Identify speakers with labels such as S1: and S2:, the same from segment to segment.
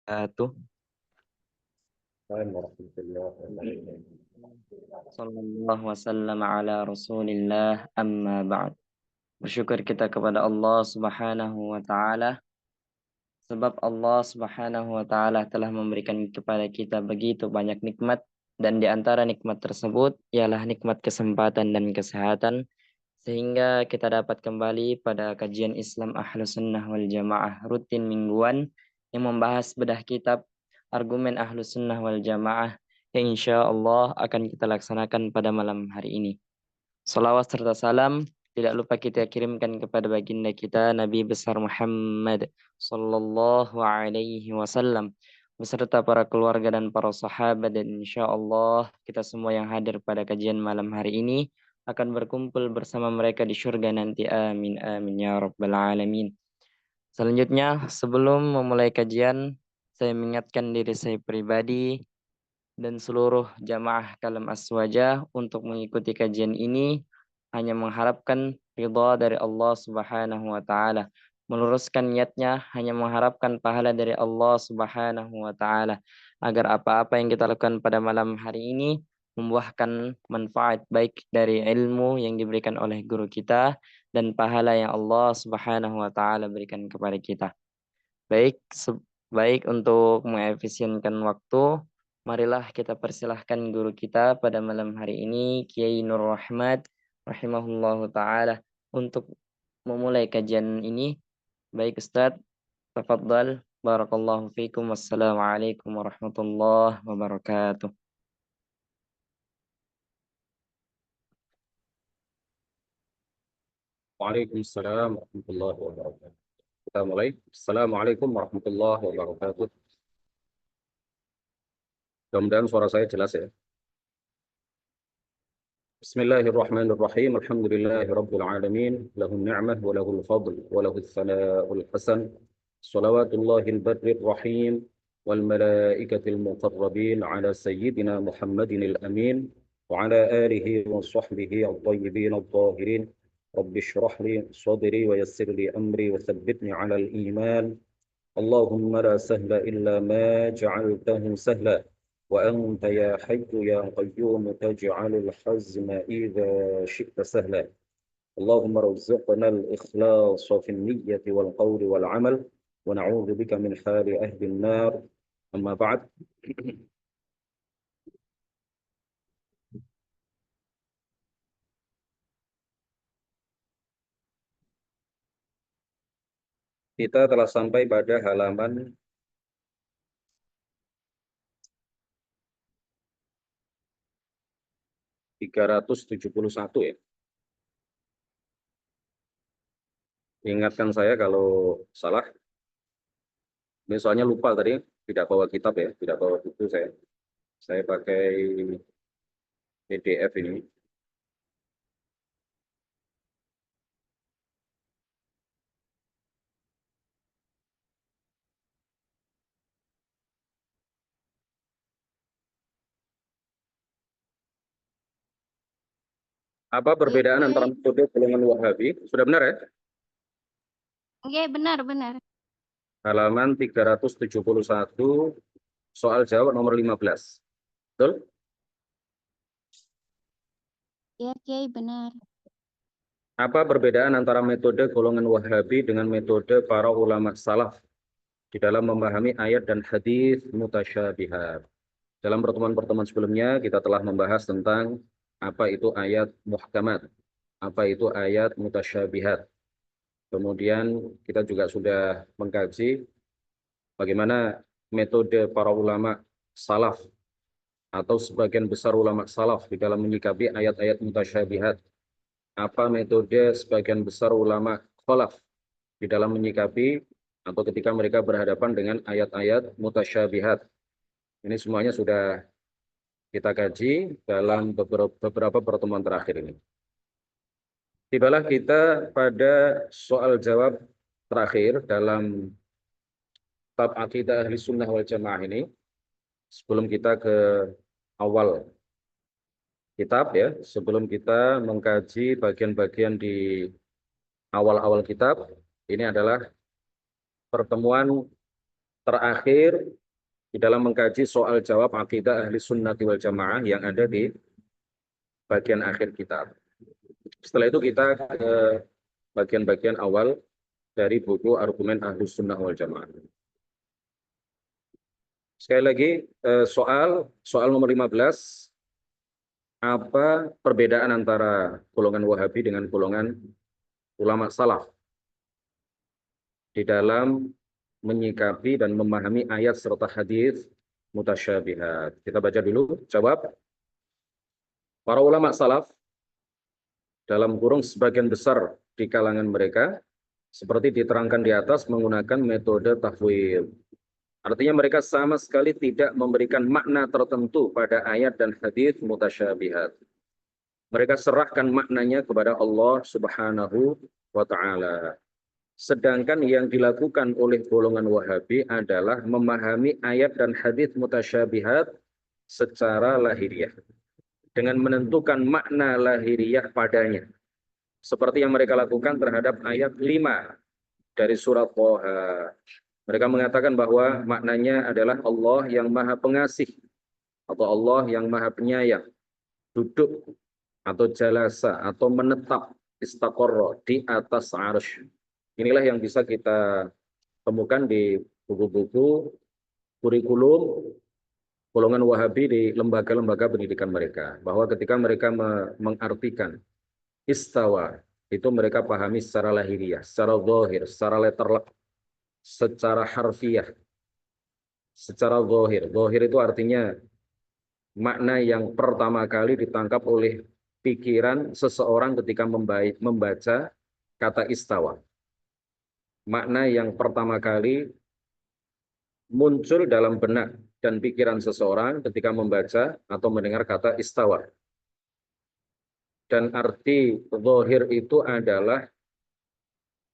S1: Wabarakatuh.
S2: Warahmatullahi wabarakatuh.
S1: Sallallahu wasallam ala Rasulillah amma ba'd. Bersyukur kita kepada Allah Subhanahu wa taala sebab Allah Subhanahu wa taala telah memberikan kepada kita begitu banyak nikmat dan di antara nikmat tersebut ialah nikmat kesempatan dan kesehatan sehingga kita dapat kembali pada kajian Islam Ahlus Sunnah wal Jamaah rutin mingguan yang membahas bedah kitab argumen Ahlus Sunnah wal Jamaah yang insya Allah akan kita laksanakan pada malam hari ini. Salawat serta salam tidak lupa kita kirimkan kepada baginda kita Nabi besar Muhammad sallallahu alaihi wasallam beserta para keluarga dan para sahabat, dan insya Allah kita semua yang hadir pada kajian malam hari ini akan berkumpul bersama mereka di surga nanti. Amin amin ya rabbal alamin. Selanjutnya, sebelum memulai kajian, saya mengingatkan diri saya pribadi dan seluruh jamaah Kalam Aswaja untuk mengikuti kajian ini hanya mengharapkan ridha dari Allah Subhanahu wa taala. Meluruskan niatnya hanya mengharapkan pahala dari Allah Subhanahu wa taala agar apa-apa yang kita lakukan pada malam hari ini membuahkan manfaat baik dari ilmu yang diberikan oleh guru kita dan pahala yang Allah Subhanahu wa taala berikan kepada kita. Baik untuk mengefisienkan waktu, marilah kita persilahkan guru kita pada malam hari ini, Kiai Nur Rahmat, rahimahullahu ta'ala, untuk memulai kajian ini. Baik Ustadz, tafadhal, barakallahu fikum, wassalamualaikum warahmatullahi wabarakatuh.
S2: Waalaikumsalam warahmatullahi wabarakatuh. Kita mulai. Assalamualaikum warahmatullahi wabarakatuh. Mudah-mudahan suara saya jelas ya. Bismillahirrahmanirrahim. Alhamdulillahi rabbil alamin. Lahun ni'mah wa lahul fadl wa lahul thana'ul hasan. Salawatullahil barrir rahim wal malaikatil muqarrabin ala sayyidina Muhammadinil amin wa ala alihi wa sahbihi at-tayyibin at-tahirin. Rabbi shrah li sadri wa yassir li amri wa thabbitni ala al-iman. Allahumma la sahla illa ma ja'altahu sahla wa anta ya hayyu ya qayyum taj'alul hazna idza syi'ta sahla. Allahumma rzuqna al-ikhlasa fi an-niyyati wal qawli wal 'amal wa na'udzu bika min hali ahli an-nar. Amma ba'd. Kita telah sampai pada halaman 371 ya. Ingatkan saya kalau salah. Ini soalnya lupa tadi, tidak bawa kitab ya, tidak bawa buku saya. Saya pakai PDF ini. Apa perbedaan antara metode golongan Wahabi? Sudah benar ya?
S3: Oke, benar.
S2: Halaman 371, soal jawab nomor 15. Betul?
S3: Ya, Kiai, benar.
S2: Apa perbedaan antara metode golongan Wahabi dengan metode para ulama salaf di dalam memahami ayat dan hadis mutasyabihat? Dalam pertemuan-pertemuan sebelumnya kita telah membahas tentang apa itu ayat muhkamat, apa itu ayat mutasyabihat. Kemudian kita juga sudah mengkaji bagaimana metode para ulama salaf atau sebagian besar ulama salaf di dalam menyikapi ayat-ayat mutasyabihat. Apa metode sebagian besar ulama khalaf di dalam menyikapi atau ketika mereka berhadapan dengan ayat-ayat mutasyabihat. Ini semuanya sudah kita kaji dalam beberapa pertemuan terakhir ini. Tibalah kita pada soal jawab terakhir dalam bab akidah ahli sunnah wal jamaah ini. Sebelum kita ke awal kitab ya, sebelum kita mengkaji bagian-bagian di awal-awal kitab, ini adalah pertemuan terakhir di dalam mengkaji soal jawab akidah ahli sunnati wal jamaah yang ada di bagian akhir kitab. Setelah itu kita ke bagian-bagian awal dari buku argumen ahli sunnah wal jamaah. Sekali lagi, soal nomor 15, apa perbedaan antara golongan Wahabi dengan golongan ulama salaf di dalam menyikapi dan memahami ayat serta hadis mutasyabihat. Kita baca dulu jawab. Para ulama salaf dalam kurung sebagian besar di kalangan mereka seperti diterangkan di atas menggunakan metode tafwid. Artinya mereka sama sekali tidak memberikan makna tertentu pada ayat dan hadis mutasyabihat. Mereka serahkan maknanya kepada Allah Subhanahu wa taala. Sedangkan yang dilakukan oleh golongan Wahabi adalah memahami ayat dan hadis mutasyabihat secara lahiriah dengan menentukan makna lahiriah padanya. Seperti yang mereka lakukan terhadap ayat 5 dari surat Thaha. Mereka mengatakan bahwa maknanya adalah Allah yang Maha Pengasih atau Allah yang Maha Penyayang, duduk atau jalasa atau menetap istaqarra di atas arsy. Inilah yang bisa kita temukan di buku-buku kurikulum golongan Wahabi di lembaga-lembaga pendidikan mereka, bahwa ketika mereka mengartikan istawa, itu mereka pahami secara lahiriah, secara zahir, secara letterlek, secara harfiah, secara zahir. Zahir itu artinya makna yang pertama kali ditangkap oleh pikiran seseorang ketika membaca kata istawa. Makna yang pertama kali muncul dalam benak dan pikiran seseorang ketika membaca atau mendengar kata istawa. Dan arti zahir itu adalah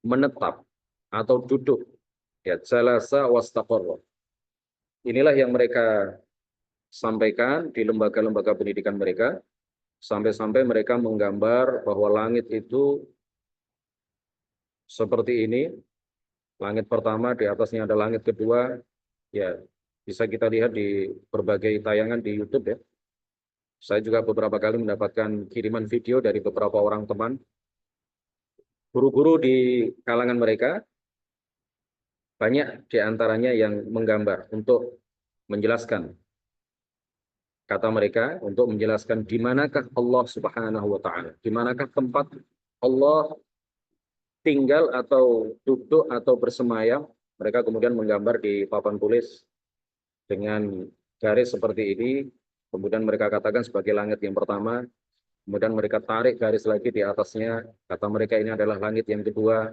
S2: menetap atau duduk. Ya, jalasa wastaqarra. Inilah yang mereka sampaikan di lembaga-lembaga pendidikan mereka, sampai-sampai mereka menggambar bahwa langit itu seperti ini. Langit pertama, di atasnya ada langit kedua. Ya, bisa kita lihat di berbagai tayangan di YouTube ya. Saya juga beberapa kali mendapatkan kiriman video dari beberapa orang teman, guru-guru di kalangan mereka, banyak di antaranya yang menggambar untuk menjelaskan kata mereka, untuk menjelaskan di manakah Allah Subhanahu wa taala, di manakah tempat Allah tinggal atau duduk atau bersemayam. Mereka kemudian menggambar di papan tulis dengan garis seperti ini, kemudian mereka katakan sebagai langit yang pertama, kemudian mereka tarik garis lagi di atasnya, kata mereka ini adalah langit yang kedua,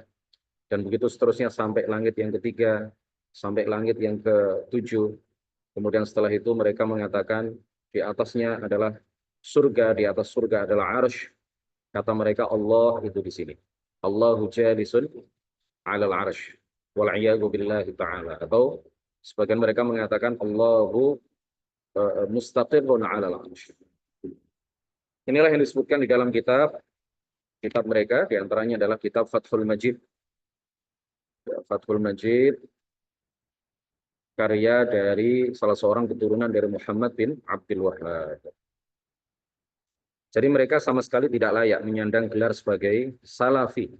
S2: dan begitu seterusnya sampai langit yang ketiga, sampai langit yang ke-7. Kemudian setelah itu mereka mengatakan di atasnya adalah surga, di atas surga adalah arsy. Kata mereka Allah itu di sini. Allahu jalisun 'alal arsy wal 'iyadu billahi ta'ala. Atau sebagian mereka mengatakan Allahu mustaqirrun 'alal arsy. Inilah yang disebutkan di dalam kitab mereka, di antaranya adalah kitab Fathul Majid. Fathul Majid karya dari salah seorang keturunan dari Muhammad bin Abdul Wahhab. Jadi mereka sama sekali tidak layak menyandang gelar sebagai salafi.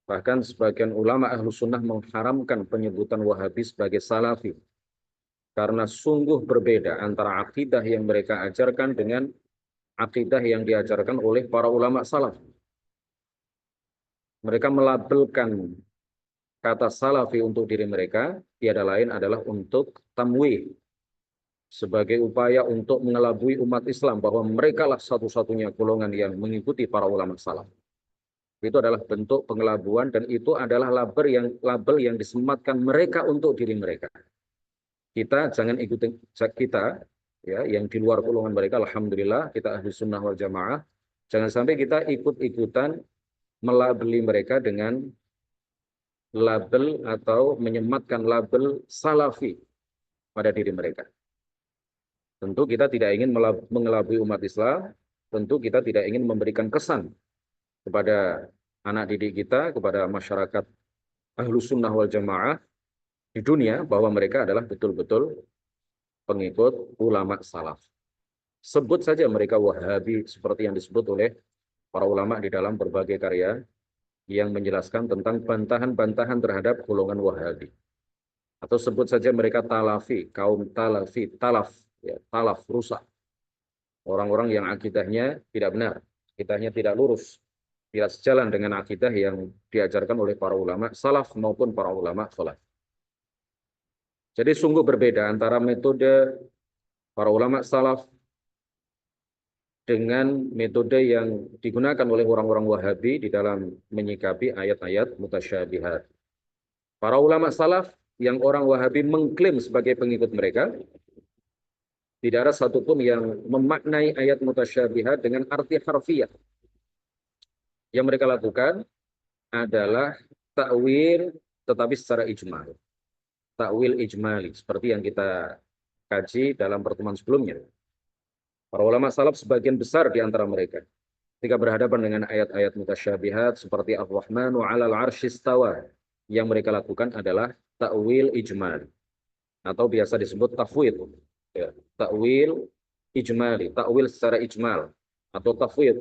S2: Bahkan sebagian ulama ahlu sunnah mengharamkan penyebutan Wahabi sebagai salafi. Karena sungguh berbeda antara akidah yang mereka ajarkan dengan akidah yang diajarkan oleh para ulama salaf. Mereka melabelkan kata salafi untuk diri mereka, tiada lain adalah untuk tamwih, sebagai upaya untuk mengelabui umat Islam bahwa mereka lah satu-satunya golongan yang mengikuti para ulama salaf. Itu adalah bentuk pengelabuan dan itu adalah label yang disematkan mereka untuk diri mereka. Kita jangan ikuti kita ya yang di luar golongan mereka, alhamdulillah kita ahli sunnah wal jamaah. Jangan sampai kita ikut-ikutan melabeli mereka dengan label atau menyematkan label salafi pada diri mereka. Tentu kita tidak ingin mengelabui umat Islam, tentu kita tidak ingin memberikan kesan kepada anak didik kita, kepada masyarakat ahlu sunnah wal jamaah, di dunia bahwa mereka adalah betul-betul pengikut ulama salaf. Sebut saja mereka Wahabi seperti yang disebut oleh para ulama di dalam berbagai karya yang menjelaskan tentang bantahan-bantahan terhadap golongan Wahabi. Atau sebut saja mereka Talafi, kaum Talafi, Talaf, ya, Talaf, rusak. Orang-orang yang akidahnya tidak benar, akidahnya tidak lurus, tidak sejalan dengan akidah yang diajarkan oleh para ulama salaf maupun para ulama khalaf. Jadi sungguh berbeda antara metode para ulama salaf dengan metode yang digunakan oleh orang-orang Wahabi di dalam menyikapi ayat-ayat mutasyabihat. Para ulama salaf yang orang Wahabi mengklaim sebagai pengikut mereka, tidak ada satupun yang memaknai ayat mutasyabihat dengan arti harfiah. Yang mereka lakukan adalah takwil tetapi secara ijmal. Takwil ijmali seperti yang kita kaji dalam pertemuan sebelumnya. Para ulama salaf sebagian besar di antara mereka ketika berhadapan dengan ayat-ayat mutasyabihat seperti Ar-Rahmanu 'alal 'arsy istawa, yang mereka lakukan adalah takwil ijmal atau biasa disebut tafwid. Ya, takwil ijmali, takwil secara ijmal atau tafwid.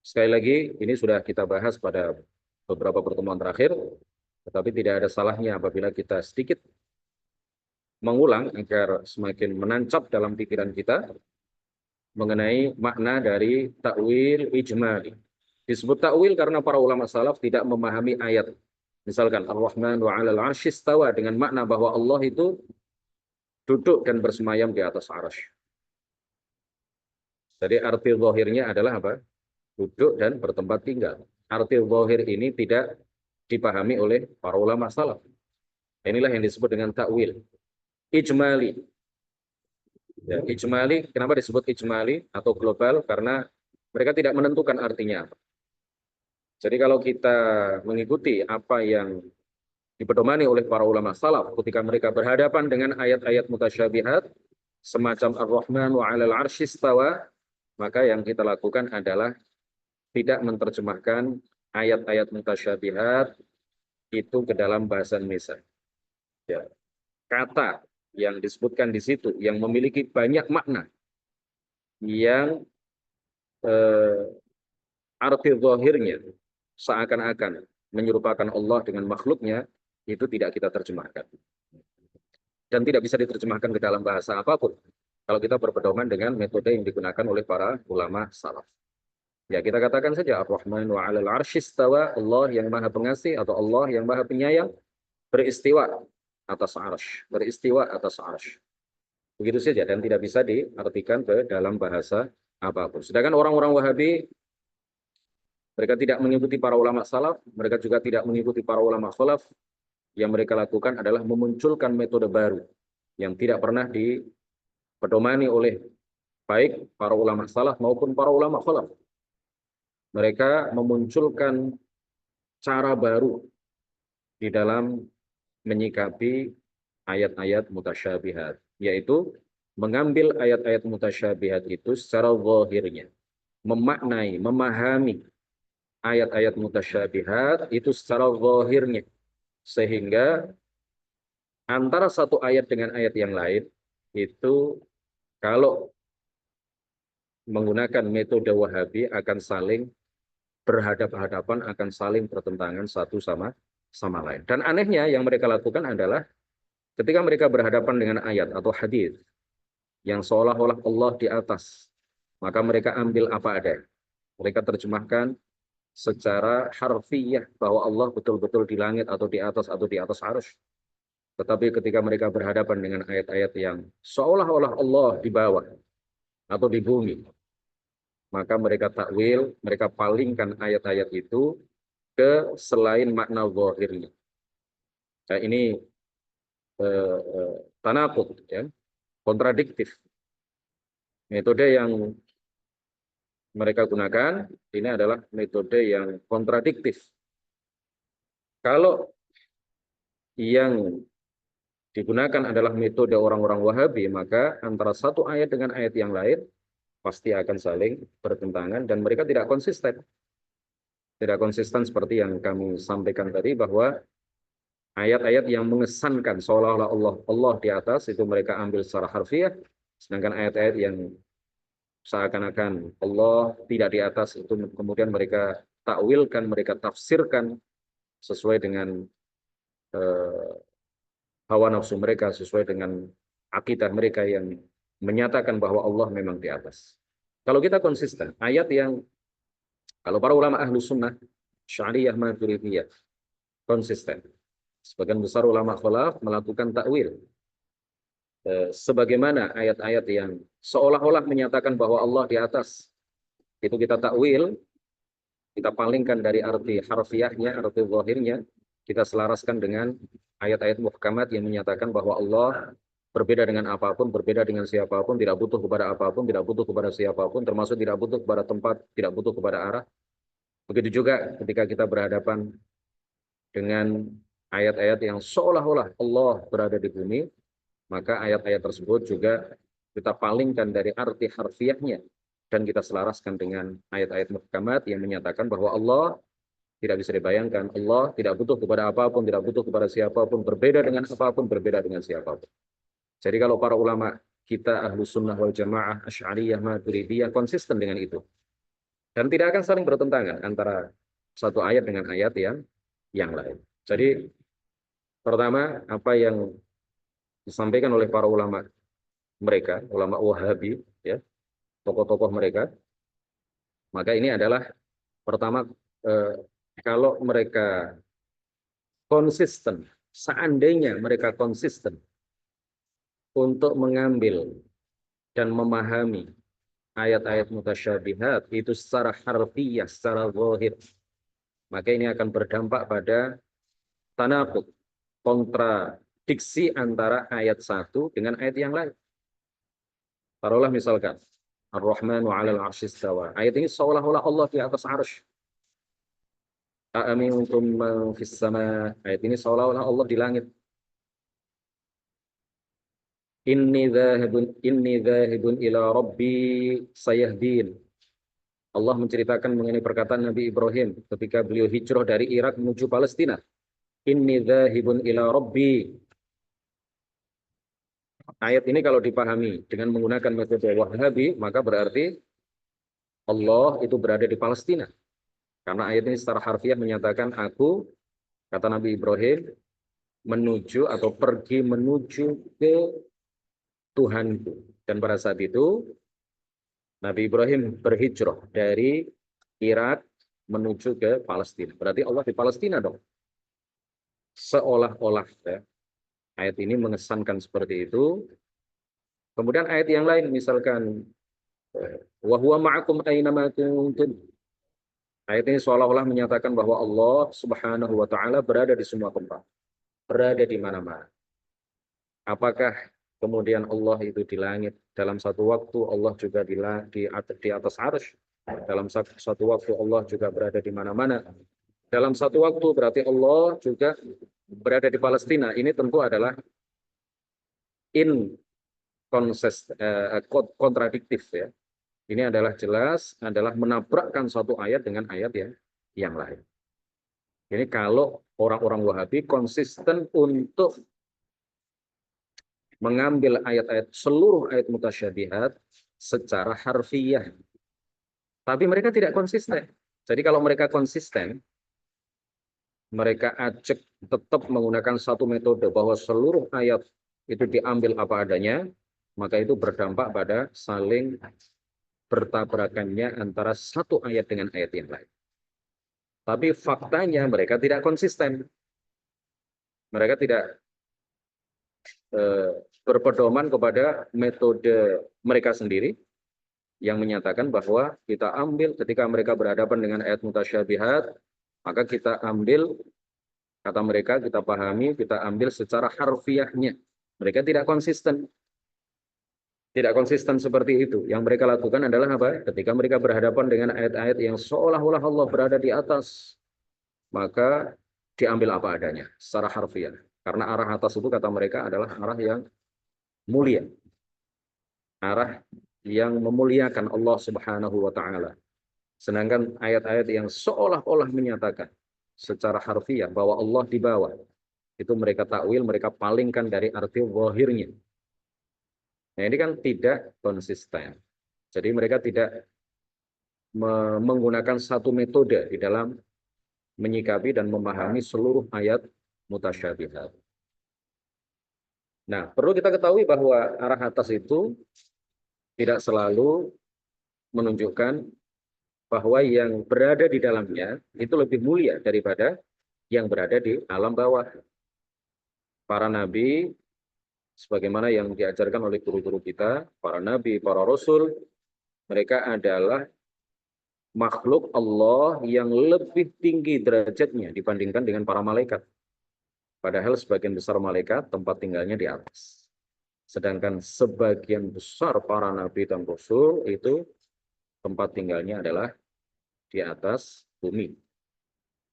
S2: Sekali lagi, ini sudah kita bahas pada beberapa pertemuan terakhir, tetapi tidak ada salahnya apabila kita sedikit mengulang agar semakin menancap dalam pikiran kita mengenai makna dari takwil ijmali. Disebut takwil karena para ulama salaf tidak memahami ayat. Misalkan Ar-Rahman wa 'alal 'arsy istawa dengan makna bahwa Allah itu duduk dan bersemayam di atas arsy. Jadi arti zahirnya adalah apa? Duduk dan bertempat tinggal. Arti zahir ini tidak dipahami oleh para ulama salaf. Inilah yang disebut dengan takwil ijmali. Ya, ijmali, kenapa disebut ijmali atau global? Karena mereka tidak menentukan artinya apa. Jadi kalau kita mengikuti apa yang dipedomani oleh para ulama salaf ketika mereka berhadapan dengan ayat-ayat mutasyabihat semacam Ar-Rahman wa 'alal 'arsy istawa, maka yang kita lakukan adalah tidak menerjemahkan ayat-ayat mutasyabihat itu ke dalam bahasa Indonesia. Ya. Kata yang disebutkan di situ yang memiliki banyak makna yang arti zahirnya seakan-akan menyerupakan Allah dengan makhluknya, itu tidak kita terjemahkan. Dan tidak bisa diterjemahkan ke dalam bahasa apapun kalau kita berpedoman dengan metode yang digunakan oleh para ulama salaf. Ya, kita katakan saja Ar-Rahman wa 'alal 'arsy istawa, Allah yang Maha Pengasih atau Allah yang Maha Penyayang beristiwa atas arsy, beristiwa atas arsy. Begitu saja dan tidak bisa diartikan ke dalam bahasa apapun. Sedangkan orang-orang Wahabi mereka tidak mengikuti para ulama salaf, mereka juga tidak mengikuti para ulama khalaf. Yang mereka lakukan adalah memunculkan metode baru yang tidak pernah dipedomani oleh baik para ulama salaf maupun para ulama khalaf. Mereka memunculkan cara baru di dalam menyikapi ayat-ayat mutasyabihat, yaitu mengambil ayat-ayat mutasyabihat itu secara zahirnya, memaknai, memahami ayat-ayat mutasyabihat itu secara zahirnya, sehingga antara satu ayat dengan ayat yang lain itu kalau menggunakan metode Wahabi akan saling berhadapan-hadapan, akan saling bertentangan satu sama lain. Dan anehnya yang mereka lakukan adalah ketika mereka berhadapan dengan ayat atau hadis yang seolah-olah Allah di atas, maka mereka ambil apa ada. Mereka terjemahkan secara harfiah bahwa Allah betul-betul di langit atau di atas arsy. Tetapi ketika mereka berhadapan dengan ayat-ayat yang seolah-olah Allah di bawah atau di bumi, maka mereka takwil, mereka palingkan ayat-ayat itu ke selain makna zahirnya. Nah, ini tanaqud, ya, kontradiktif. Metode yang mereka gunakan ini adalah metode yang kontradiktif. Kalau yang digunakan adalah metode orang-orang Wahabi, maka antara satu ayat dengan ayat yang lain pasti akan saling bertentangan dan mereka tidak konsisten. Tidak konsisten seperti yang kami sampaikan tadi bahwa Ayat-ayat yang mengesankan seolah-olah Allah di atas itu mereka ambil secara harfiah, sedangkan ayat-ayat yang seakan-akan Allah tidak di atas itu kemudian mereka takwilkan, mereka tafsirkan sesuai dengan eh, hawa nafsu mereka, sesuai dengan akidah mereka yang menyatakan bahwa Allah memang di atas. Kalau kita konsisten, ayat yang kalau para ulama ahlu sunnah, syariah, maturidiyah, konsisten. Sebagian besar ulama khalaf melakukan takwil. Sebagaimana ayat-ayat yang seolah-olah menyatakan bahwa Allah di atas. Itu kita takwil, kita palingkan dari arti harfiahnya, arti zahirnya, kita selaraskan dengan ayat-ayat muhkamat yang menyatakan bahwa Allah berbeda dengan apapun, berbeda dengan siapapun, tidak butuh kepada apapun, tidak butuh kepada siapapun, termasuk tidak butuh kepada tempat, tidak butuh kepada arah. Begitu juga ketika kita berhadapan dengan ayat-ayat yang seolah-olah Allah berada di bumi, maka ayat-ayat tersebut juga kita palingkan dari arti harfiahnya dan kita selaraskan dengan ayat-ayat muhkamat yang menyatakan bahwa Allah tidak bisa dibayangkan, Allah tidak butuh kepada apapun, tidak butuh kepada siapapun, berbeda dengan apapun, berbeda dengan siapapun. Jadi kalau para ulama kita ahlu sunnah wal jamaah, asy'ariyah, maturidiyah konsisten dengan itu. Dan tidak akan saling bertentangan antara satu ayat dengan ayat yang lain. Jadi pertama apa yang disampaikan oleh para ulama mereka, ulama Wahabi, ya, tokoh-tokoh mereka, maka ini adalah pertama eh, kalau mereka konsisten, seandainya mereka konsisten untuk mengambil dan memahami ayat-ayat mutasyabihat itu secara harfiah, secara zahir, maka ini akan berdampak pada tanaqud, kontradiksi antara ayat satu dengan ayat yang lain. Taruhlah misalkan Ar-Rahmanu 'alal 'arsy istawa. Ayat ini seolah-olah Allah di atas arsy. A'amintum man fis sama. Ayat ini seolah-olah Allah di langit. Inni dzahibun ila rabbi sayahdin. Allah menceritakan mengenai perkataan Nabi Ibrahim ketika beliau hijrah dari Irak menuju Palestina. Inni dzahibun ila rabbi. Ayat ini kalau dipahami dengan menggunakan metode Wahabi, maka berarti Allah itu berada di Palestina. Karena ayat ini secara harfiah menyatakan aku, kata Nabi Ibrahim, menuju atau pergi menuju ke Tuhanku. Dan pada saat itu, Nabi Ibrahim berhijrah dari Irak menuju ke Palestina. Berarti Allah di Palestina dong. Seolah-olah ya. Ayat ini mengesankan seperti itu. Kemudian ayat yang lain misalkan wa huwa ma'akum aina ma kuntum. Ayat ini seolah-olah menyatakan bahwa Allah Subhanahu wa taala berada di semua tempat. Berada di mana-mana. Apakah kemudian Allah itu di langit, dalam satu waktu Allah juga di atas arsy, dalam satu waktu Allah juga berada di mana-mana. Dalam satu waktu berarti Allah juga berada di Palestina. Ini tentu adalah kontradiktif ya. Ini adalah jelas adalah menabrakkan satu ayat dengan ayat yang lain. Ini kalau orang-orang Wahabi konsisten untuk mengambil ayat-ayat seluruh ayat mutasyabihat secara harfiah. Tapi mereka tidak konsisten. Jadi kalau mereka konsisten, mereka ajak tetap menggunakan satu metode bahwa seluruh ayat itu diambil apa adanya, maka itu berdampak pada saling bertabrakannya antara satu ayat dengan ayat yang lain. Tapi faktanya mereka tidak konsisten. Mereka tidak berpedoman kepada metode mereka sendiri yang menyatakan bahwa kita ambil ketika mereka berhadapan dengan ayat mutasyabihat, maka kita ambil, kata mereka, kita pahami, kita ambil secara harfiahnya. Mereka tidak konsisten. Tidak konsisten seperti itu. Yang mereka lakukan adalah apa? Ketika mereka berhadapan dengan ayat-ayat yang seolah-olah Allah berada di atas, maka diambil apa adanya, secara harfiah. Karena arah atas itu kata mereka adalah arah yang mulia. Arah yang memuliakan Allah Subhanahu wa taala. Sedangkan ayat-ayat yang seolah-olah menyatakan secara harfiah bahwa Allah di bawah, Itu mereka takwil, mereka palingkan dari arti zahirnya. Nah, ini kan tidak konsisten. Jadi mereka tidak menggunakan satu metode di dalam menyikapi dan memahami seluruh ayat mutasyabihat. Nah, perlu kita ketahui bahwa arah atas itu tidak selalu menunjukkan bahwa yang berada di dalamnya itu lebih mulia daripada yang berada di alam bawah. Para nabi, sebagaimana yang diajarkan oleh guru-guru kita, para nabi, para rasul, mereka adalah makhluk Allah yang lebih tinggi derajatnya dibandingkan dengan para malaikat. Padahal sebagian besar malaikat tempat tinggalnya di atas. Sedangkan sebagian besar para nabi dan rasul itu tempat tinggalnya adalah di atas bumi.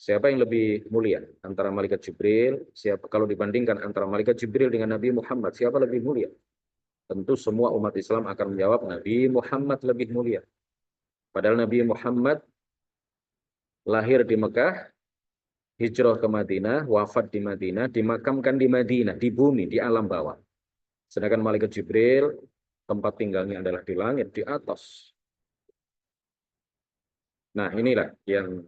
S2: Siapa yang lebih mulia antara malaikat Jibril? Siapa kalau dibandingkan antara malaikat Jibril dengan Nabi Muhammad, siapa lebih mulia? Tentu semua umat Islam akan menjawab Nabi Muhammad lebih mulia. Padahal Nabi Muhammad lahir di Mekah, hijrah ke Madinah, wafat di Madinah, dimakamkan di Madinah, di bumi, di alam bawah. Sedangkan malaikat Jibril tempat tinggalnya adalah di langit, di atas. Nah, inilah yang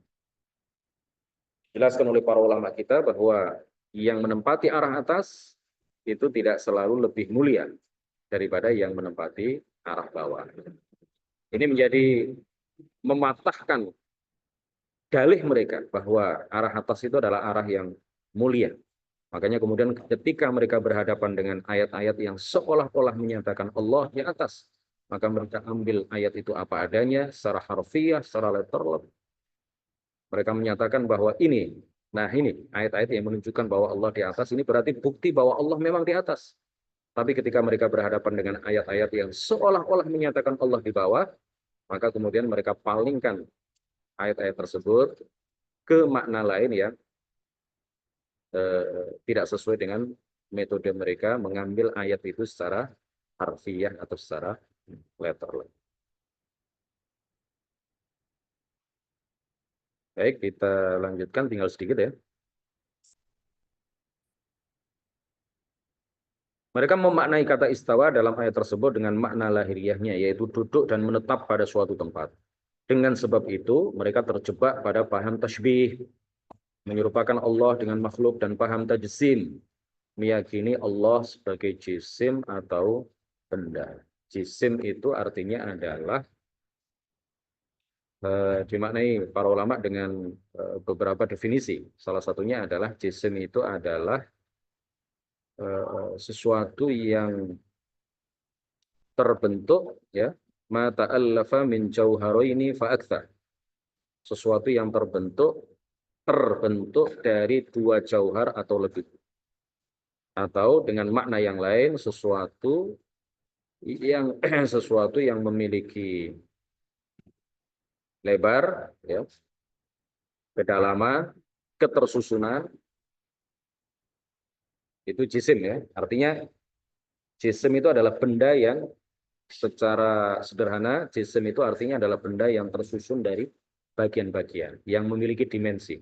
S2: dijelaskan oleh para ulama kita bahwa yang menempati arah atas itu tidak selalu lebih mulia daripada yang menempati arah bawah. Ini menjadi mematahkan dalih mereka bahwa arah atas itu adalah arah yang mulia. Makanya kemudian ketika mereka berhadapan dengan ayat-ayat yang seolah-olah menyatakan Allah di atas, maka mereka ambil ayat itu apa adanya, secara harfiah, secara letterlek. Mereka menyatakan bahwa ini ayat-ayat yang menunjukkan bahwa Allah di atas, ini berarti bukti bahwa Allah memang di atas. Tapi ketika mereka berhadapan dengan ayat-ayat yang seolah-olah menyatakan Allah di bawah, maka kemudian mereka palingkan ayat-ayat tersebut ke makna lain yang tidak sesuai dengan metode mereka mengambil ayat itu secara harfiah atau secara letterlek. Baik, kita lanjutkan, tinggal sedikit ya. Mereka memaknai kata istawa dalam ayat tersebut dengan makna lahiriahnya, yaitu duduk dan menetap pada suatu tempat. Dengan sebab itu, mereka terjebak pada paham tasbih, menyerupakan Allah dengan makhluk, dan paham tajsim, meyakini Allah sebagai jisim atau benda. Jisim itu artinya adalah dimaknai para ulama dengan beberapa definisi. Salah satunya adalah jisim itu adalah sesuatu yang terbentuk, ya, ma ta'allafa min jauharaini fa aktsar. Sesuatu yang terbentuk dari dua jauhar atau lebih. Atau dengan makna yang lain, sesuatu yang memiliki lebar, ya, kedalaman, ketersusunan, itu jisim, ya. Artinya jisim itu adalah benda yang secara sederhana, jisim itu artinya adalah benda yang tersusun dari bagian-bagian, yang memiliki dimensi.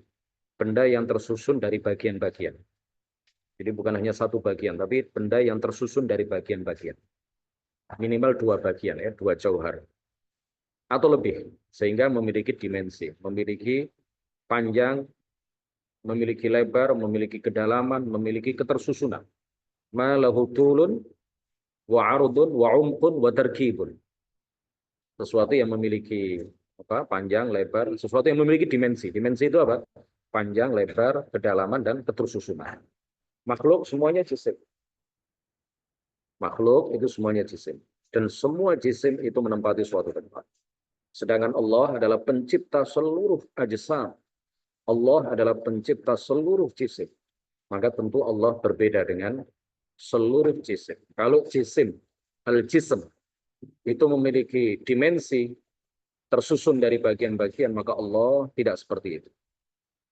S2: Benda yang tersusun dari bagian-bagian. Jadi bukan hanya satu bagian, tapi benda yang tersusun dari bagian-bagian. Minimal dua bagian, ya, dua jauhar. Atau lebih, sehingga memiliki dimensi, memiliki panjang, memiliki lebar, memiliki kedalaman, memiliki ketersusunan. Ma lahu tulun wa arudun wa umqun wa tarkibun. Sesuatu yang memiliki panjang, lebar, sesuatu yang memiliki dimensi. Dimensi itu apa? Panjang, lebar, kedalaman, dan ketersusunan. Makhluk semuanya jisim. Makhluk itu semuanya jisim. Dan semua jisim itu menempati suatu tempat. Sedangkan Allah adalah pencipta seluruh ajsam. Allah adalah pencipta seluruh jisim. Maka tentu Allah berbeda dengan seluruh jisim. Kalau jisim, al-jism, itu memiliki dimensi tersusun dari bagian-bagian, maka Allah tidak seperti itu.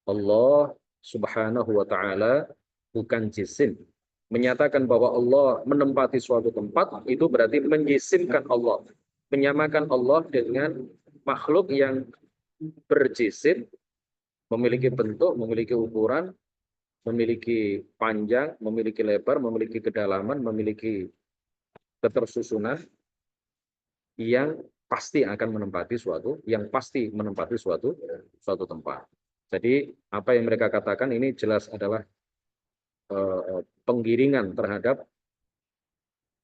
S2: Allah subhanahu wa ta'ala bukan jisim. Menyatakan bahwa Allah menempati suatu tempat, itu berarti menjisimkan Allah. Menyamakan Allah dengan makhluk yang berjisim, memiliki bentuk, memiliki ukuran, memiliki panjang, memiliki lebar, memiliki kedalaman, memiliki ketersusunan yang pasti akan menempati suatu tempat. Jadi apa yang mereka katakan ini jelas adalah penggiringan terhadap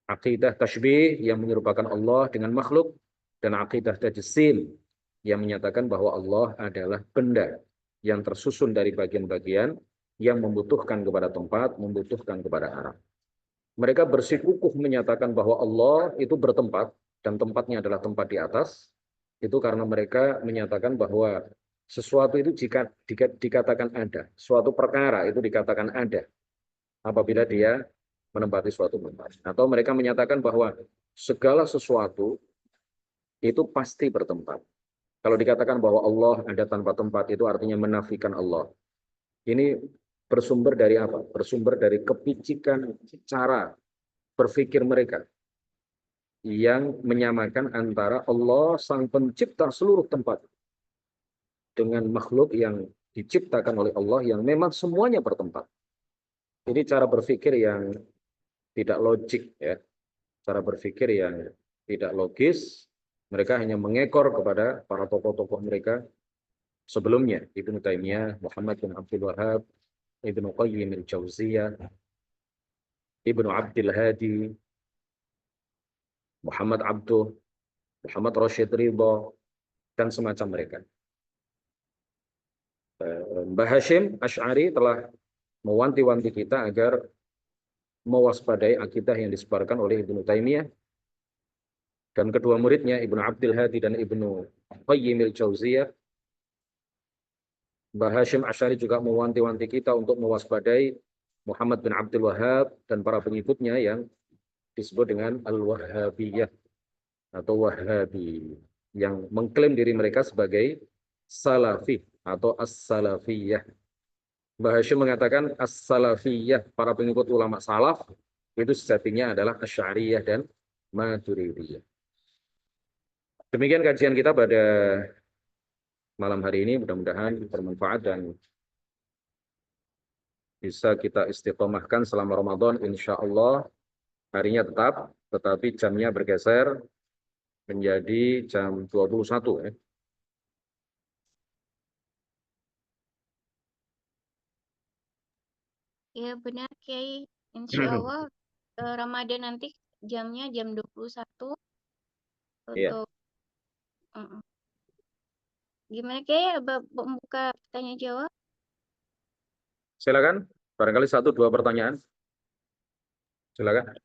S2: akidah tasybih yang menyerupakan Allah dengan makhluk, dan akidah tajsim yang menyatakan bahwa Allah adalah benda yang tersusun dari bagian-bagian yang membutuhkan kepada tempat, membutuhkan kepada arah. Mereka bersikukuh menyatakan bahwa Allah itu bertempat, dan tempatnya adalah tempat di atas, itu karena mereka menyatakan bahwa sesuatu itu jika dikatakan ada, suatu perkara itu dikatakan ada apabila dia menempati suatu tempat. Atau mereka menyatakan bahwa segala sesuatu itu pasti bertempat. Kalau dikatakan bahwa Allah ada tanpa tempat, itu artinya menafikan Allah. Ini bersumber dari apa? Bersumber dari kepicikan cara berpikir mereka yang menyamakan antara Allah sang pencipta seluruh tempat dengan makhluk yang diciptakan oleh Allah yang memang semuanya bertempat. Ini cara berpikir yang tidak logik, ya. Cara berpikir yang tidak logis. Mereka hanya mengekor kepada para tokoh-tokoh mereka sebelumnya, Ibnu Taimiyah, Muhammad bin Abdul Wahab, Ibnu Qayyim al-Jauziyah, Ibnu Abdul Hadi, Muhammad Abduh, Muhammad Rashid Ridha, dan semacam mereka. Mbah Hashim Asy'ari telah mewanti-wanti kita agar mewaspadai akidah yang disebarkan oleh Ibnu Taimiyah dan kedua muridnya Ibnu Abdul Hadi dan Ibnu Qayyim al-Jauziyah. Mbah Hashim Asy'ari juga mewanti-wanti kita untuk mewaspadai Muhammad bin Abdul Wahab dan para pengikutnya yang disebut dengan Al-Wahhabiyah atau Wahhabi, yang mengklaim diri mereka sebagai Salafi atau As-Salafiyah. Mbah Hashim mengatakan As-Salafiyah, para pengikut ulama salaf, itu sejatinya adalah Asy'ariyah dan Maturidiyah. Demikian kajian kita pada malam hari ini, mudah-mudahan bermanfaat dan bisa kita istiqomahkan selama Ramadan. Insya Allah harinya tetap, tetapi jamnya bergeser menjadi jam 21. Ya.
S3: Ya benar Kiai. Insya Allah Ramadan nanti jamnya jam 21
S2: Iya.
S3: untuk gimana Kiai membuka tanya jawab?
S2: Silakan, barangkali 1-2 pertanyaan. Silakan.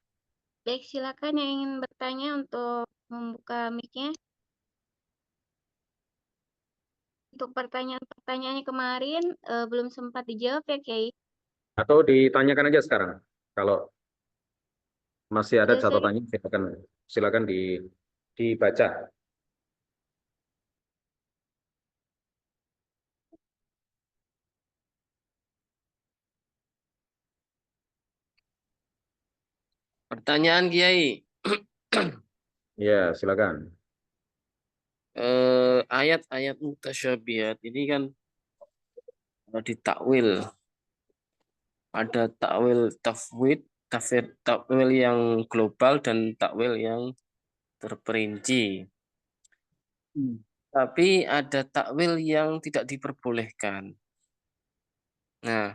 S3: Baik, silakan yang ingin bertanya untuk membuka mic-nya. Untuk pertanyaan-pertanyaannya kemarin belum sempat dijawab ya Kiai.
S2: Atau ditanyakan aja sekarang. Kalau masih ada
S3: Selesai.
S2: catatannya, silakan dibaca.
S1: Pertanyaan Kiai,
S2: Ya, silakan.
S1: ayat-ayat mutasyabihat ini kan ditakwil. Ada takwil tafwid, takwil yang global dan takwil yang terperinci. Tapi ada takwil yang tidak diperbolehkan. Nah,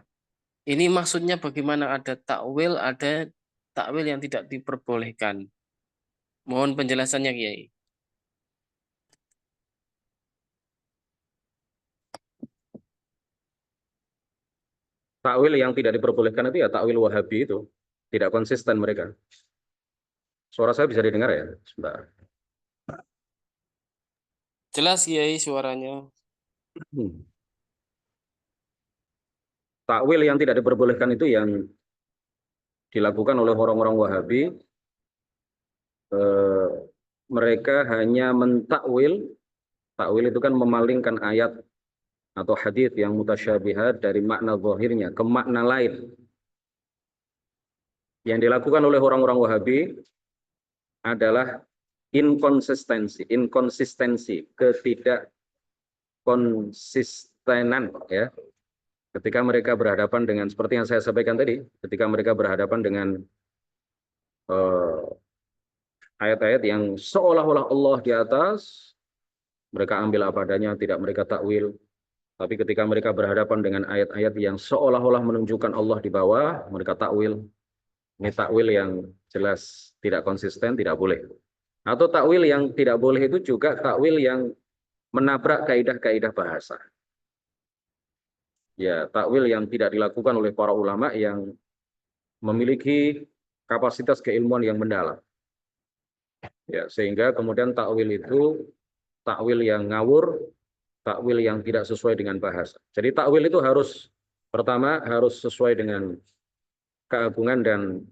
S1: ini maksudnya bagaimana? Ada takwil yang tidak diperbolehkan. Mohon penjelasannya, Kiai.
S2: Takwil yang tidak diperbolehkan itu ya takwil Wahabi itu. Tidak konsisten mereka. Suara saya bisa didengar ya? Sebentar.
S1: Jelas, Kiai, suaranya.
S2: Takwil yang tidak diperbolehkan itu yang dilakukan oleh orang-orang Wahabi. Mereka hanya mentakwil. Takwil itu kan memalingkan ayat atau hadis yang mutasyabihat dari makna zahirnya ke makna lain. Yang dilakukan oleh orang-orang Wahabi adalah inkonsistensi, ketidakkonsistenan, ya, Ketika mereka berhadapan dengan, seperti yang saya sampaikan tadi, ketika mereka berhadapan dengan ayat-ayat yang seolah-olah Allah di atas, mereka ambil apa adanya, tidak mereka takwil. Tapi ketika mereka berhadapan dengan ayat-ayat yang seolah-olah menunjukkan Allah di bawah, mereka takwil. Ini takwil yang jelas tidak konsisten, tidak boleh. Atau takwil yang tidak boleh itu juga takwil yang menabrak kaidah-kaidah bahasa. Ya, takwil yang tidak dilakukan oleh para ulama yang memiliki kapasitas keilmuan yang mendalam. Ya, sehingga kemudian takwil itu takwil yang ngawur, takwil yang tidak sesuai dengan bahasa. Jadi takwil itu harus pertama harus sesuai dengan keagungan dan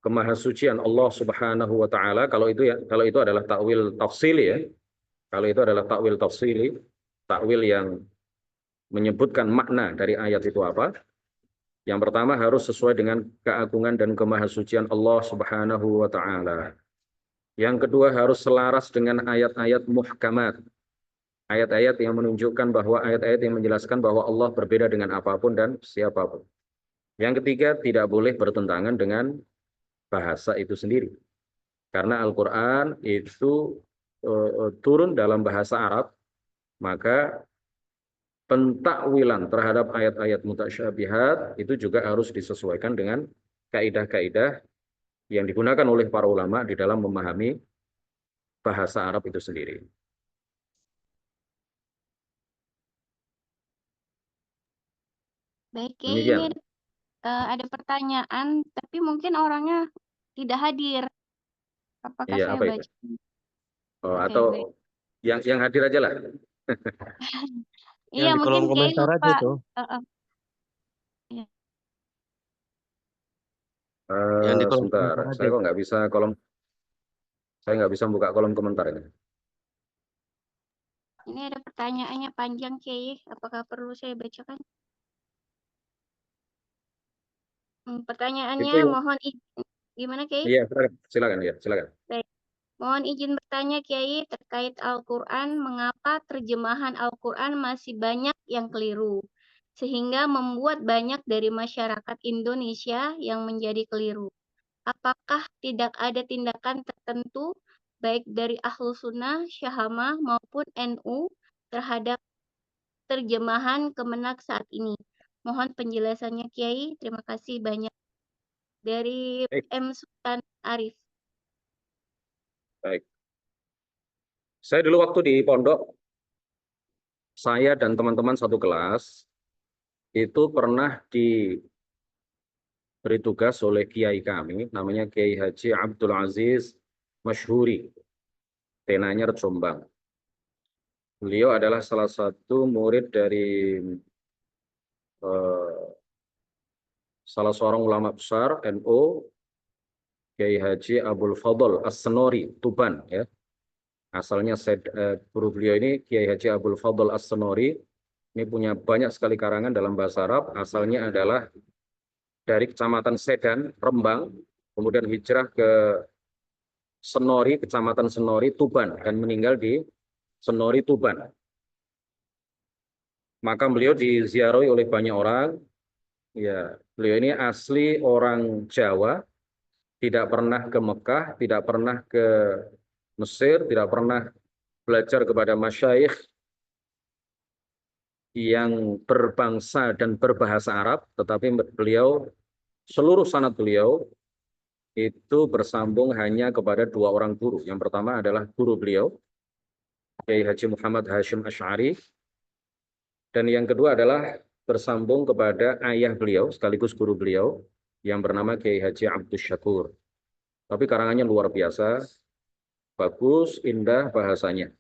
S2: kemahasucian Allah Subhanahu wa taala. Kalau itu adalah takwil tafsili ya. Kalau itu adalah takwil tafsili, takwil yang menyebutkan makna dari ayat itu apa? Yang pertama harus sesuai dengan keagungan dan kemahasucian Allah Subhanahu wa taala. Yang kedua harus selaras dengan ayat-ayat muhkamat. Ayat-ayat yang menunjukkan bahwa ayat-ayat yang menjelaskan bahwa Allah berbeda dengan apapun dan siapapun. Yang ketiga tidak boleh bertentangan dengan bahasa itu sendiri. Karena Al-Qur'an itu turun dalam bahasa Arab, maka pentakwilan terhadap ayat-ayat mutasyabihat itu juga harus disesuaikan dengan kaidah-kaidah yang digunakan oleh para ulama di dalam memahami bahasa Arab itu sendiri.
S3: Baik, Kiai, ini
S2: Demikian.
S3: ada pertanyaan, tapi mungkin orangnya tidak hadir. Apakah
S2: Iya,
S3: saya
S2: apa itu?
S3: baca?
S2: Oh,
S3: Oke,
S2: atau
S3: baik.
S2: yang hadir aja lah.
S3: Iya,
S4: Yang di
S3: mungkin
S4: kolom
S3: Kiai
S4: komentar aja
S3: lupa.
S4: itu.
S3: Iya.
S4: Yang di kolom
S2: Sebentar,
S4: komentar aja.
S2: saya nggak bisa buka kolom komentar ini.
S3: Ini ada pertanyaannya panjang, Kiai. Apakah perlu saya bacakan? Pertanyaannya
S2: Itu
S3: mohon izin. Gimana, Kiai?
S2: iya, silakan ya, silakan.
S3: Baik. Mohon izin bertanya, Kiai, terkait Al-Quran, mengapa terjemahan Al-Quran masih banyak yang keliru, sehingga membuat banyak dari masyarakat Indonesia yang menjadi keliru. Apakah tidak ada tindakan tertentu, baik dari Ahlus Sunnah, Syahamah, maupun NU, terhadap terjemahan Kemenak saat ini? Mohon penjelasannya, Kiai. Terima kasih banyak. Dari
S2: Baik,
S3: M. Sultan Arif.
S2: baik. Saya dulu waktu di pondok, saya dan teman-teman satu kelas itu pernah diberi tugas oleh kiai kami, namanya Kiai Haji Abdul Aziz Masyhuri, tenanya Jombang. Beliau adalah salah satu murid dari salah seorang ulama besar NU, Kiai Haji Abdul Fadl As-Senori, Tuban ya. Asalnya guru beliau ini Kiai Haji Abdul Fadl As-Senori, ini punya banyak sekali karangan dalam bahasa Arab, asalnya adalah dari Kecamatan Sedan, Rembang, kemudian hijrah ke Senori, Kecamatan Senori, Tuban, dan meninggal di Senori, Tuban. Maka beliau diziarahi oleh banyak orang. Ya, beliau ini asli orang Jawa, tidak pernah ke Mekah, tidak pernah ke Mesir, tidak pernah belajar kepada masyayikh yang berbangsa dan berbahasa Arab, tetapi beliau, seluruh sanad beliau itu bersambung hanya kepada dua orang guru. Yang pertama adalah guru beliau, Kiai Haji Muhammad Hashim Asy'ari, dan yang kedua adalah bersambung kepada ayah beliau, sekaligus guru beliau, yang bernama Kiai Haji Abdus Syakur. Tapi karangannya luar biasa, bagus, indah bahasanya.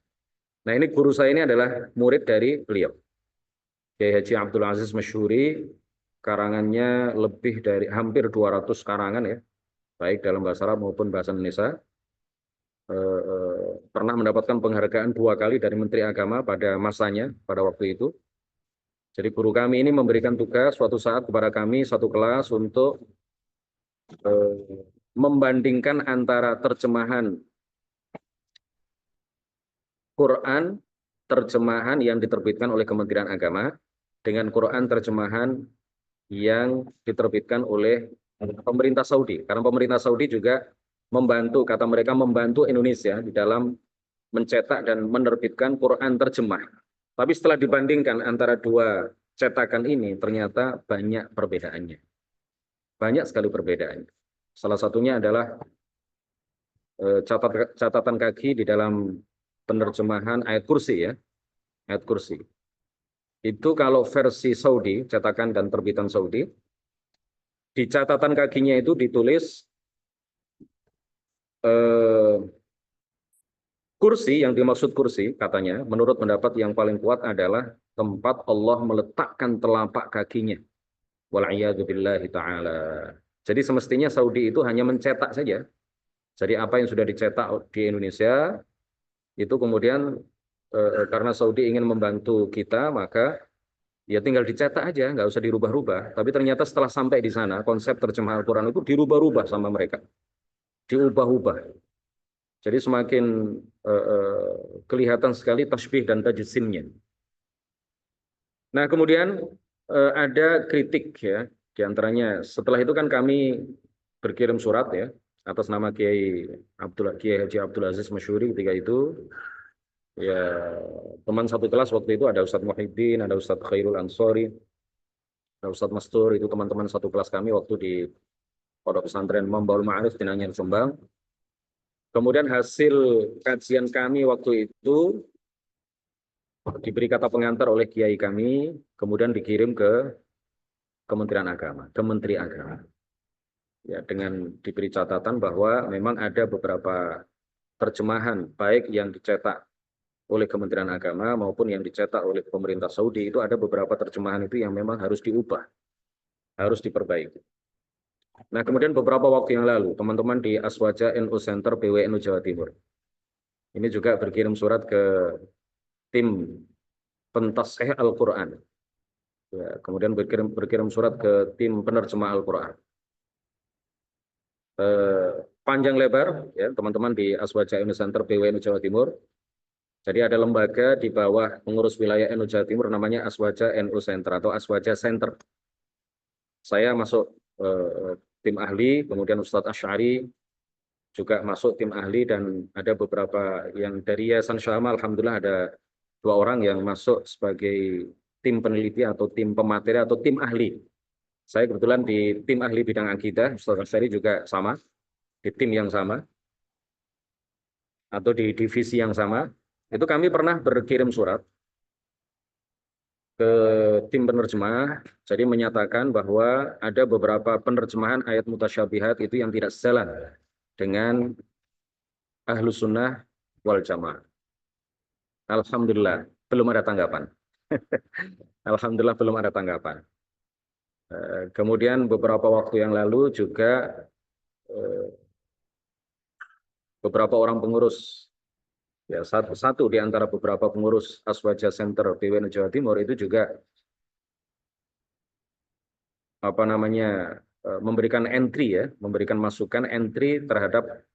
S2: Nah ini guru saya ini adalah murid dari beliau. Kiai Haji Abdul Aziz Masyhuri, karangannya lebih dari hampir 200 karangan ya, baik dalam bahasa Arab maupun bahasa Indonesia. Pernah mendapatkan penghargaan 2 kali dari Menteri Agama pada masanya, pada waktu itu. Jadi guru kami ini memberikan tugas suatu saat kepada kami satu kelas untuk membandingkan antara terjemahan Quran, terjemahan yang diterbitkan oleh Kementerian Agama, dengan Quran terjemahan yang diterbitkan oleh pemerintah Saudi. Karena pemerintah Saudi juga membantu, kata mereka membantu Indonesia di dalam mencetak dan menerbitkan Quran terjemah. Tapi setelah dibandingkan antara dua cetakan ini, ternyata banyak perbedaannya. Banyak sekali perbedaannya. Salah satunya adalah catatan kaki di dalam penerjemahan ayat kursi ya, ayat kursi. Itu kalau versi Saudi, cetakan dan terbitan Saudi, di catatan kakinya itu ditulis kursi, yang dimaksud kursi katanya, menurut pendapat yang paling kuat adalah tempat Allah meletakkan telapak kakinya. Wal'iyadzubillahi ta'ala. Jadi semestinya Saudi itu hanya mencetak saja. Jadi apa yang sudah dicetak di Indonesia, itu kemudian karena Saudi ingin membantu kita, maka ya tinggal dicetak aja, nggak usah dirubah-rubah. Tapi ternyata setelah sampai di sana, konsep terjemahan Al-Quran itu dirubah-rubah sama mereka. Diubah-ubah. Jadi semakin kelihatan sekali tasbih dan tajsimnya. Nah kemudian ada kritik ya, diantaranya setelah itu kan kami berkirim surat ya, atas nama Kiai Haji Abdul Aziz Masyuri ketika itu. Ya, teman satu kelas waktu itu ada Ustadz Muhyiddin, ada Ustadz Khairul Ansori, ada Ustadz Mastur, itu teman-teman satu kelas kami waktu di Pondok Pesantren Mambaul Ma'arif di Nanyar Jombang. Kemudian hasil kajian kami waktu itu diberi kata pengantar oleh kiai kami, kemudian dikirim ke Kementerian Agama, Kementerian Agama. Ya, dengan diberi catatan bahwa memang ada beberapa terjemahan baik yang dicetak oleh Kementerian Agama maupun yang dicetak oleh pemerintah Saudi, itu ada beberapa terjemahan itu yang memang harus diubah, harus diperbaiki. Nah, kemudian beberapa waktu yang lalu, teman-teman di Aswaja NU Center PWNU Jawa Timur, ini juga berkirim surat ke tim pentasih Al-Quran. Ya, kemudian berkirim surat ke tim penerjemah Al-Quran. Panjang lebar, ya teman-teman di Aswaja NU Center PWNU Jawa Timur. Jadi ada lembaga di bawah pengurus wilayah NU Jawa Timur namanya Aswaja NU Center atau Aswaja Center. Saya masuk tim ahli, kemudian Ustadz Asy'ari juga masuk tim ahli, dan ada beberapa yang dari Yayasan Syama, alhamdulillah ada 2 orang yang masuk sebagai tim peneliti atau tim pemateri atau tim ahli. Saya kebetulan di tim ahli bidang akidah, Ustadz Asy'ari juga sama, di tim yang sama, atau di divisi yang sama. Itu kami pernah berkirim surat ke tim penerjemah, jadi menyatakan bahwa ada beberapa penerjemahan ayat mutasyabihat itu yang tidak sejalan dengan Ahlus Sunnah wal Jamaah. Alhamdulillah, belum ada tanggapan. Alhamdulillah belum ada tanggapan. Kemudian beberapa waktu yang lalu juga beberapa orang pengurus, ya satu di antara beberapa pengurus Aswaja Center PWNU Jawa Timur itu juga memberikan entry ya, memberikan masukan entry terhadap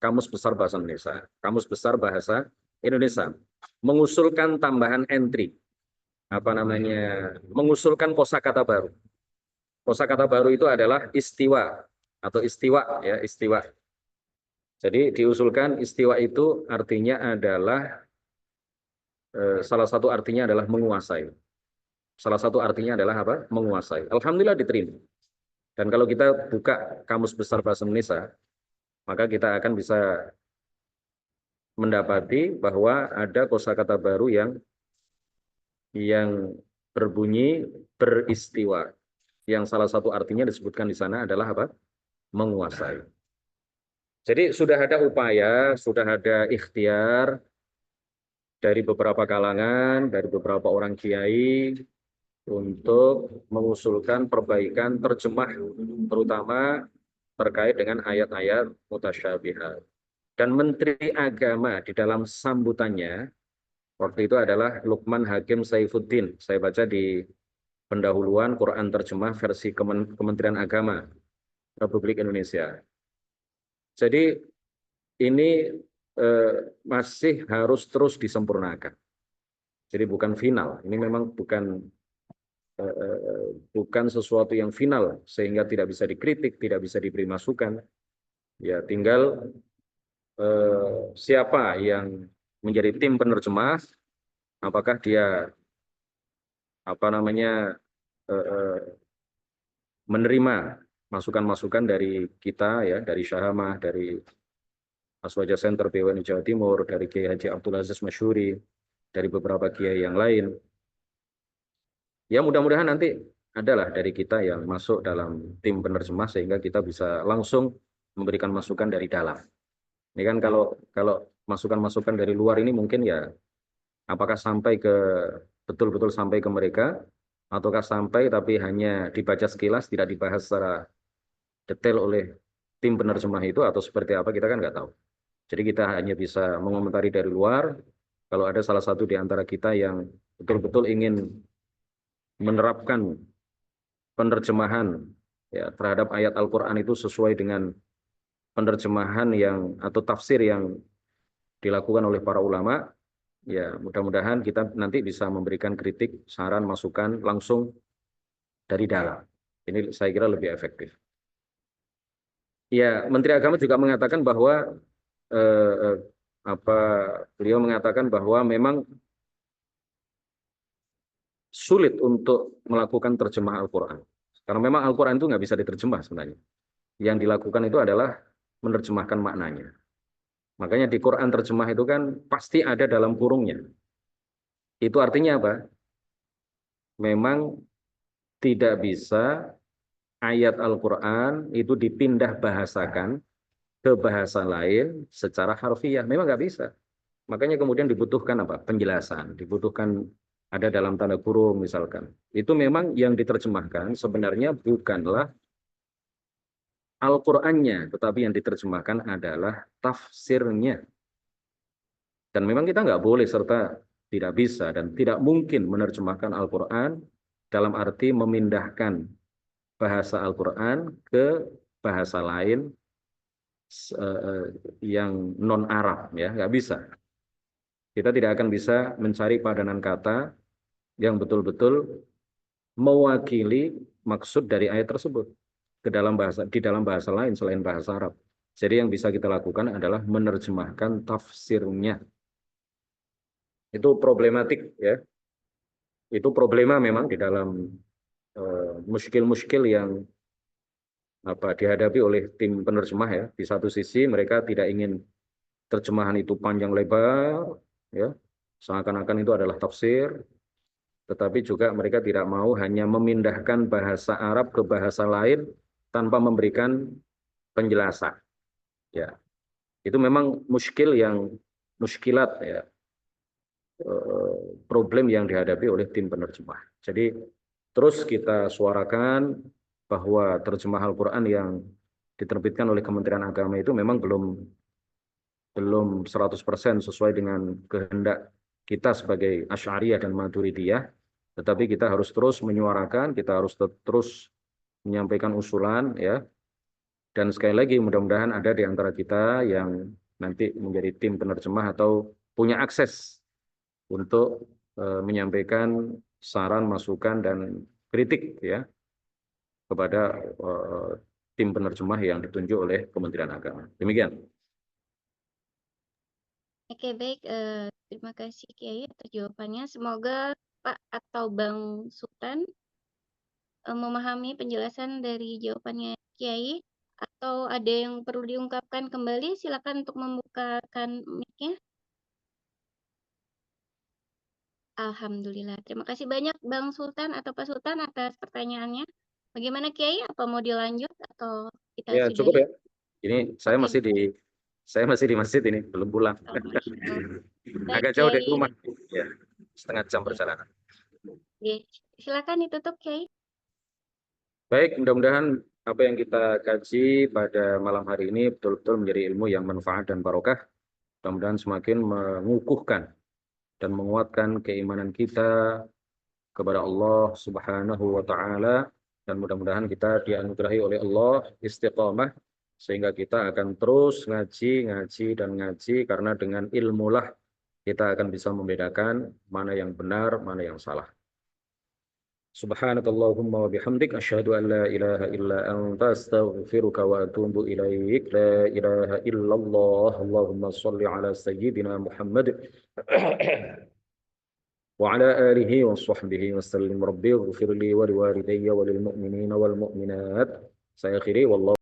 S2: Kamus Besar Bahasa Indonesia, Kamus Besar Bahasa Indonesia, mengusulkan tambahan entry, mengusulkan kosakata baru. Kosakata baru itu adalah istiwa atau istiwa ya, istiwa. Jadi diusulkan istiwa itu artinya adalah salah satu artinya adalah menguasai. Salah satu artinya adalah apa? Menguasai. Alhamdulillah diterima. Dan kalau kita buka Kamus Besar Bahasa Indonesia, maka kita akan bisa mendapati bahwa ada kosakata baru yang berbunyi beristiwa. Yang salah satu artinya disebutkan di sana adalah apa? Menguasai. Jadi sudah ada upaya, sudah ada ikhtiar dari beberapa kalangan, dari beberapa orang kiai untuk mengusulkan perbaikan terjemah, terutama terkait dengan ayat-ayat mutasyabihat. Dan Menteri Agama di dalam sambutannya waktu itu adalah Lukman Hakim Saifuddin. Saya baca di pendahuluan Quran terjemah versi Kementerian Agama Republik Indonesia. Jadi ini masih harus terus disempurnakan. Jadi bukan final. Ini memang bukan bukan sesuatu yang final sehingga tidak bisa dikritik, tidak bisa diberi masukan. Ya, tinggal siapa yang menjadi tim penerjemah, apakah dia menerima masukan-masukan dari kita, ya, dari Syahamah, dari Aswaja Center BWN Jawa Timur, dari Kiai Haji Abdul Aziz Masyuri, dari beberapa kiai yang lain. Ya, mudah-mudahan nanti adalah dari kita yang masuk dalam tim penerjemah sehingga kita bisa langsung memberikan masukan dari dalam. Ini kan kalau masukan-masukan dari luar ini mungkin ya apakah sampai ke betul-betul sampai ke mereka ataukah sampai tapi hanya dibaca sekilas tidak dibahas secara detail oleh tim penerjemah itu atau seperti apa kita kan nggak tahu. Jadi kita hanya bisa mengomentari dari luar. Kalau ada salah satu di antara kita yang betul-betul ingin menerapkan penerjemahan ya terhadap ayat Al-Qur'an itu sesuai dengan penerjemahan yang atau tafsir yang dilakukan oleh para ulama, ya mudah-mudahan kita nanti bisa memberikan kritik, saran, masukan langsung dari dalam. Ini saya kira lebih efektif. Ya, Menteri Agama juga mengatakan bahwa eh, eh, beliau mengatakan bahwa memang sulit untuk melakukan terjemah Al-Quran. Karena memang Al-Quran itu nggak bisa diterjemah sebenarnya. Yang dilakukan itu adalah menerjemahkan maknanya. Makanya di Quran terjemah itu kan pasti ada dalam kurungnya. Itu artinya apa? Memang tidak bisa ayat Al-Quran itu dipindah bahasakan ke bahasa lain secara harfiah. Memang nggak bisa. Makanya kemudian dibutuhkan apa? Penjelasan. Dibutuhkan ada dalam tanda kurung misalkan. Itu memang yang diterjemahkan sebenarnya bukanlah Al-Qur'annya, tetapi yang diterjemahkan adalah tafsirnya. Dan memang kita nggak boleh serta tidak bisa dan tidak mungkin menerjemahkan Al-Qur'an dalam arti memindahkan bahasa Al-Qur'an ke bahasa lain yang non-Arab, ya nggak bisa. Kita tidak akan bisa mencari padanan kata yang betul-betul mewakili maksud dari ayat tersebut di dalam bahasa lain selain bahasa Arab. Jadi yang bisa kita lakukan adalah menerjemahkan tafsirnya. Itu problematik, ya. Itu problema memang di dalam muskil-muskil yang dihadapi oleh tim penerjemah, ya. Di satu sisi mereka tidak ingin terjemahan itu panjang lebar, ya. Seakan-akan itu adalah tafsir. Tetapi juga mereka tidak mau hanya memindahkan bahasa Arab ke bahasa lain tanpa memberikan penjelasan. Ya, itu memang muskilat, ya, problem yang dihadapi oleh tim penerjemah. Jadi terus kita suarakan bahwa terjemah Al-Quran yang diterbitkan oleh Kementerian Agama itu memang belum 100% sesuai dengan kehendak kita sebagai Asy'ariyah dan Maturidiyah. Tetapi kita harus terus menyuarakan, kita harus terus menyampaikan usulan, ya. Dan sekali lagi mudah-mudahan ada di antara kita yang nanti menjadi tim penerjemah atau punya akses untuk menyampaikan saran, masukan dan kritik, ya, kepada tim penerjemah yang ditunjuk oleh Kementerian Agama. Demikian.
S3: Oke, baik. Terima kasih Kiai atas jawabannya. Semoga Pak atau Bang Sultan memahami penjelasan dari jawabannya Kiai, atau ada yang perlu diungkapkan kembali, silakan untuk membukakan mic-nya. Alhamdulillah. Terima kasih banyak Bang Sultan atau Pak Sultan atas pertanyaannya. Bagaimana Kiai? Apa mau dilanjut atau kita
S2: Ya, cukup,
S3: sudahi?
S2: ya. Ini saya
S3: Oke.
S2: masih di masjid ini, belum pulang.
S3: Oh, Masya Allah. Baik,
S2: Agak jauh dari
S3: Kiai.
S2: rumah, ya. Setengah jam perjalanan.
S3: Oke. Silakan ditutup Kiai.
S2: Baik, mudah-mudahan apa yang kita kaji pada malam hari ini betul-betul menjadi ilmu yang manfaat dan barokah. Mudah-mudahan semakin mengukuhkan dan menguatkan keimanan kita kepada Allah Subhanahu wa taala, dan mudah-mudahan kita dianugerahi oleh Allah istiqamah sehingga kita akan terus ngaji dan ngaji, karena dengan ilmulah kita akan bisa membedakan mana yang benar, mana yang salah. Subhanakallahumma wa bihamdik asyhadu an la ilaha illa anta astaghfiruka wa atubu ilaik. La ilaha illallah. Allahumma shalli ala sayyidina Muhammad wa ala alihi wa sahbihi wa sallim. Rabbi ighfir li wa liwalidayya wa lil mu'minina wal mu'minat. Saya akhiri wallahu